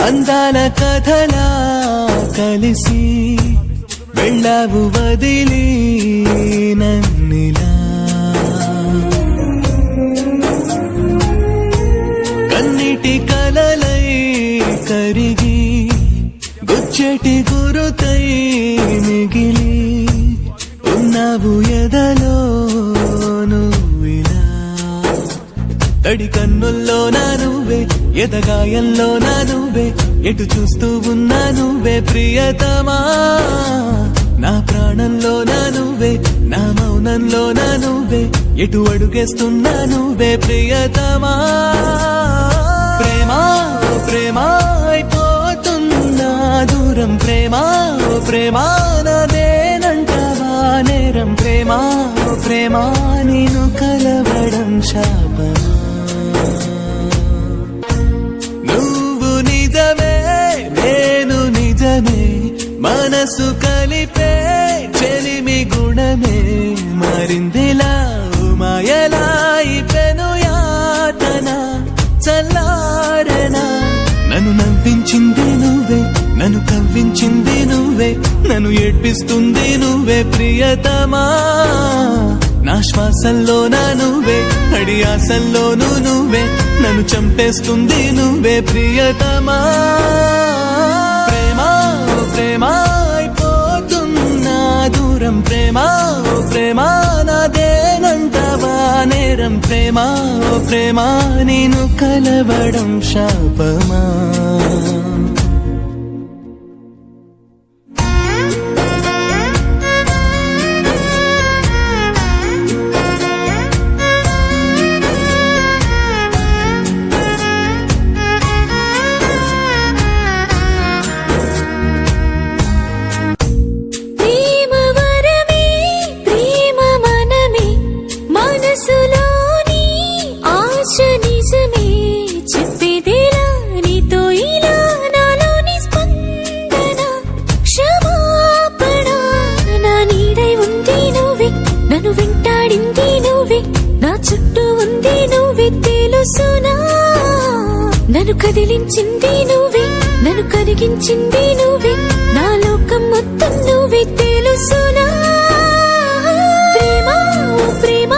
అందాల కథలా కలిసి వెళ్ళావు వదిలి నన్నిలా కన్నిటి కలలై కరిగి గుచ్చెటి గురుతై మిగిలి ఉన్నావు ఎదలో నువ్విలా తడి కన్నుల్లో నా నువ్వే ఎదగాయంలో నా నువ్వే ఎటు చూస్తూ ఉన్నా నువ్వే ప్రియతమా నా ప్రాణంలో నా నువ్వే నా మౌనంలో నా నువ్వే ఎటు అడుగేస్తున్నా నువ్వే ప్రియతమా ప్రేమా ప్రేమా అయిపోతున్నా దూరం ప్రేమా ప్రేమా నాదేనంటావా నేరం ప్రేమా ప్రేమా నేను కలవడం శాపమా నువ్వు నిజమే నేను నిజమే మనసు కలిపే చెలిమి గుణమే మారిందిలా మాయలా పెను యాతన చల్లారెనా నన్ను నవ్వించింది నువ్వే నన్ను కవ్వించింది నువ్వే నన్ను ఏడ్పిస్తుంది నువ్వే ప్రియతమా నా శ్వాసల్లో నా నువ్వే అడి ఆశల్లోనూ నువ్వే నన్ను చంపేస్తుంది నువ్వే ప్రియతమా ప్రేమా ప్రేమా అయిపోతున్నా దూరం ప్రేమా ప్రేమా నాదేనంటావా నేరం ప్రేమా ప్రేమా నేను కలవడం శాపమా నన్ను వెంటాడింది నువ్వే నా చుట్టూ ఉంది నువ్వే తెలుసునా నన్ను కదిలించింది నువ్వే నన్ను కరిగించింది నువ్వే నా లోకం మొత్తం నువ్వే తెలుసునా ప్రేమ ప్రేమ